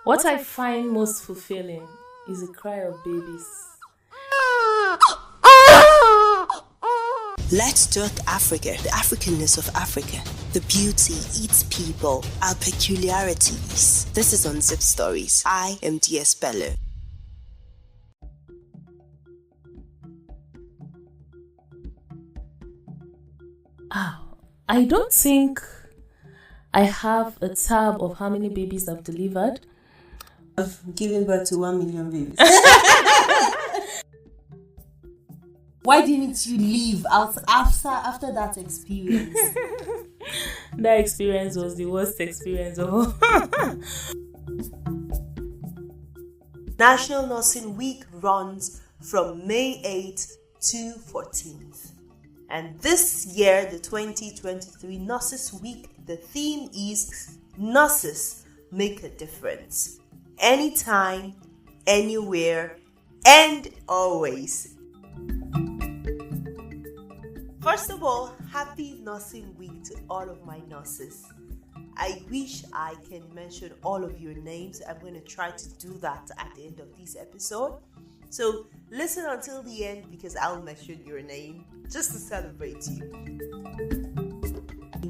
What I find most fulfilling is the cry of babies. Let's talk Africa, the Africanness of Africa, the beauty, its people, our peculiarities. This is Unzipped Stories. I am DS Bello. I don't think I have a tab of how many babies I've delivered. I've given birth to 1 million babies. Why didn't you leave out after that experience? That experience was the worst experience of all. National Nursing Week runs from May 8th to 14th. And this year, the 2023 Nurses Week, the theme is Nurses Make a Difference. Anytime, anywhere, and always. First of all, happy Nursing Week to all of my nurses. I wish I can mention all of your names. I'm going to try to do that at the end of this episode. So listen until the end because I'll mention your name just to celebrate you.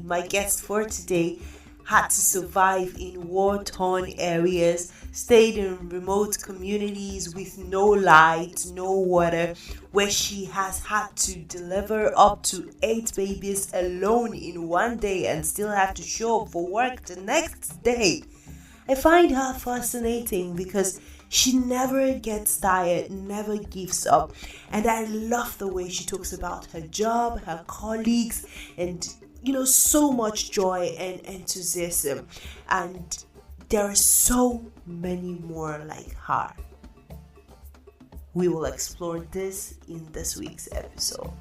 My guest for today had to survive in war-torn areas, stayed in remote communities with no light, no water, where she has had to deliver up to 8 babies alone in one day and still have to show up for work the next day. I find her fascinating because she never gets tired, never gives up. And I love the way she talks about her job, her colleagues, and so much joy and enthusiasm. And there are so many more like her. We will explore this in this week's episode.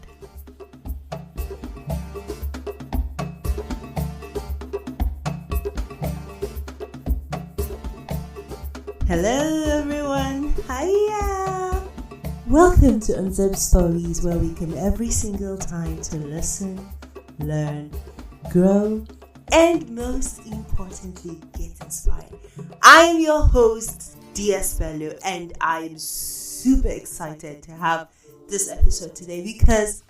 Hello everyone, hiya! Welcome to Unzipped Stories, where we come every single time to listen, learn, grow, and most importantly, get inspired. I am your host, DS Bello, and I am super excited to have this episode today because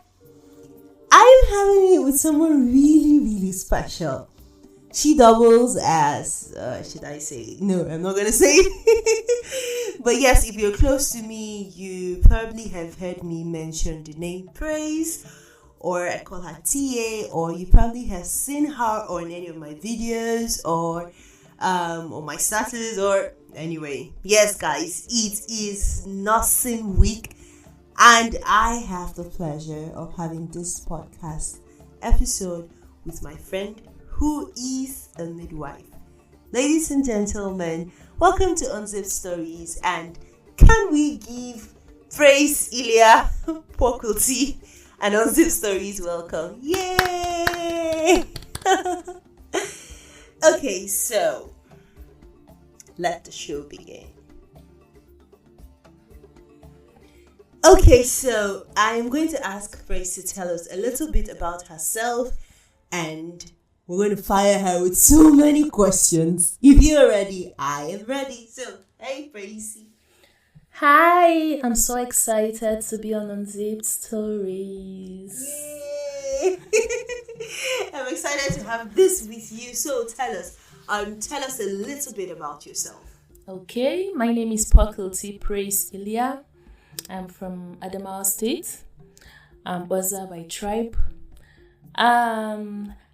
I am having it with someone really, really special. She doubles as, should I say? No, I'm not going to say it. But yes, if you're close to me, you probably have heard me mention the name Praise, or I call her TA, or you probably have seen her on any of my videos or on my status, or anyway. Yes, guys, it is Nursing Week, and I have the pleasure of having this podcast episode with my friend who is a midwife. Ladies and gentlemen, welcome to Unzipped Stories, and can we give Praise PWakulti and Unzipped Stories welcome? Yay! Okay, so let the show begin. Okay, so I'm going to ask Praise to tell us a little bit about herself, and we're going to fire her with so many questions. If you're ready, I am ready. So, hey, Praise. Hi, I'm so excited to be on Unzipped Stories. Yay! I'm excited to have this with you. So, tell us a little bit about yourself. Okay, my name is Praise Illya. I'm from Adamawa State. I'm Baza by tribe.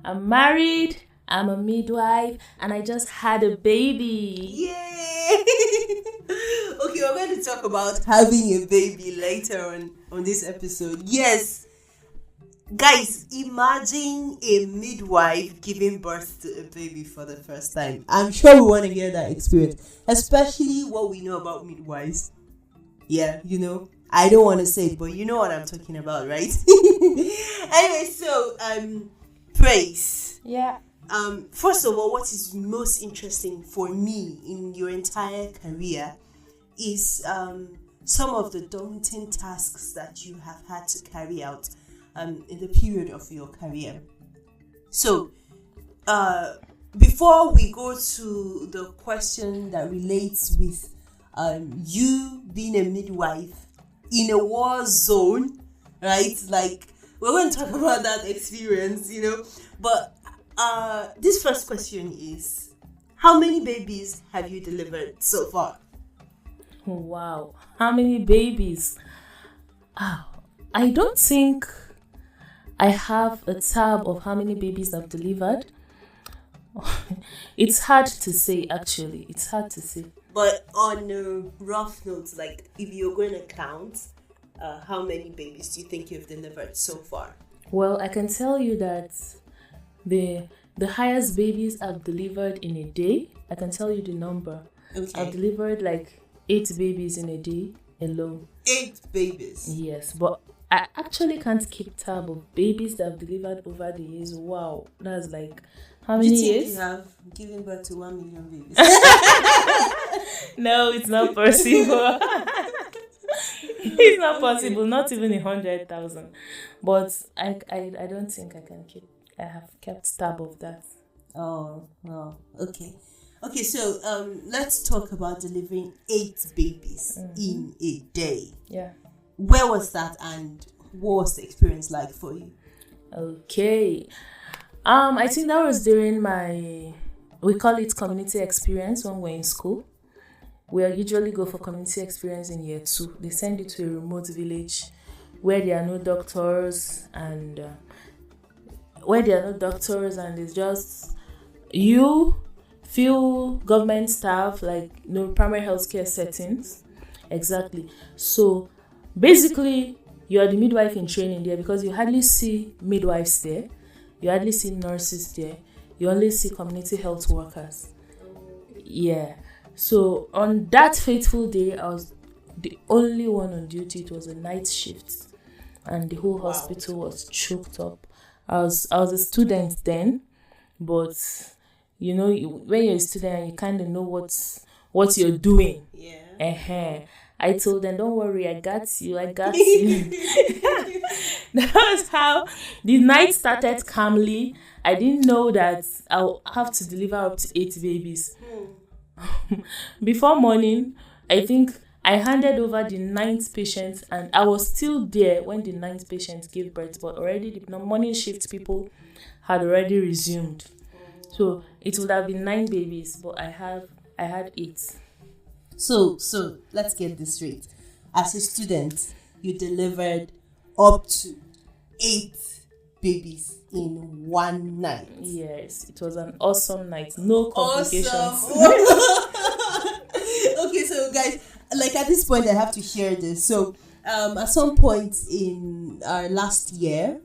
I'm married, I'm a midwife, and I just had a baby. Yay! Okay, we're going to talk about having a baby later on this episode. Yes. Guys, imagine a midwife giving birth to a baby for the first time. I'm sure we want to hear that experience, especially what we know about midwives. Yeah, I don't want to say it, but you know what I'm talking about, right? Anyway, so, Praise. Yeah. First of all, what is most interesting for me in your entire career is some of the daunting tasks that you have had to carry out in the period of your career. So, before we go to the question that relates with you being a midwife in a war zone, right? Like, we're going to talk about that experience, But this first question is, how many babies have you delivered so far? Wow. How many babies? I don't think I have a tab of how many babies I've delivered. It's hard to say, actually. It's hard to say. But on a rough note, like, if you're going to count, how many babies do you think you've delivered so far? Well, I can tell you that the highest babies I've delivered in a day, I can tell you the number. Okay. I've delivered like 8 babies in a day alone. 8 babies? Yes, but I actually can't keep tab of babies that I've delivered over the years. Wow, that's like how many years? You have given birth to 1 million babies? No, it's not possible. It's not possible. Not even 100,000. But I don't think I can keep. I have kept tab of that. Oh, okay. Okay, so let's talk about delivering 8 babies in a day. Yeah. Where was that, and what was the experience like for you? Okay. I think that was during we call it community experience when we're in school. We usually go for community experience in year 2. They send you to a remote village where there are no doctors and it's just you, few government staff, like primary healthcare settings. Exactly. So basically, you are the midwife in training there because you hardly see midwives there. You hardly see nurses there. You only see community health workers. Yeah. So on that fateful day, I was the only one on duty. It was a night shift, and the whole hospital was choked up. I was a student then, but when you're a student, you kind of know what you're doing. Yeah. I told them, don't worry, I got you. That was how the night started calmly. I didn't know that I'll have to deliver up to 8 babies. Before morning, I think I handed over the 9th patient, and I was still there when the 9th patient gave birth, but already the morning shift people had already resumed. So it would have been 9 babies, but I had 8. So let's get this straight. As a student, you delivered up to 8 babies in one night. Yes, it was an awesome night. No complications. Awesome. Okay, so guys, like at this point, I have to share this. So, at some point in our last year,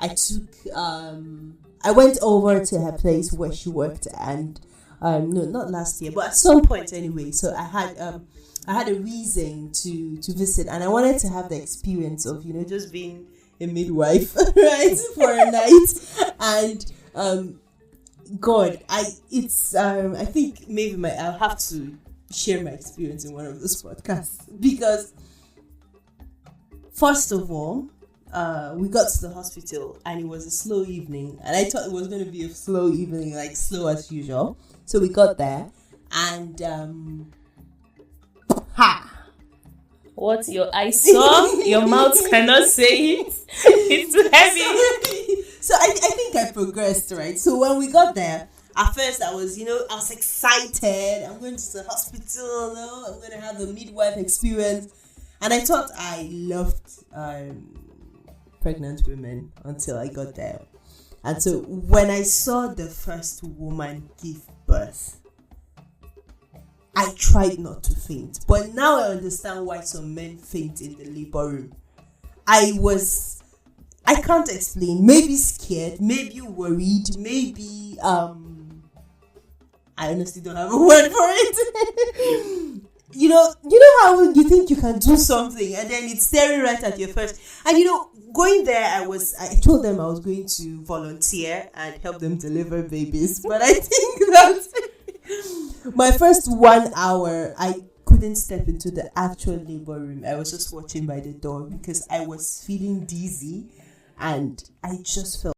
I went over to her place where she worked, and no, not last year, but at some point anyway. So I had a reason to visit, and I wanted to have the experience of just being a midwife, right, for a night. And God, I think maybe I'll have to share my experience in one of those podcasts, because first of all, we got to the hospital and it was a slow evening, and I thought it was going to be a slow evening, like slow as usual. So we got there, and what your eyes saw, your mouth cannot say it. It's too heavy. So I think I progressed, right? So when we got there, at first I was excited. I'm going to the hospital. I'm going to have a midwife experience, and I thought I loved pregnant women until I got there. And so when I saw the first woman give birth, I tried not to faint. But now I understand why some men faint in the labor room. I can't explain. Maybe scared, maybe worried, maybe I honestly don't have a word for it. You know how you think you can do something and then it's staring right at your face. And going there, I told them I was going to volunteer and help them deliver babies. But I think that my first 1 hour, I couldn't step into the actual labor room. I was just watching by the door because I was feeling dizzy and I just felt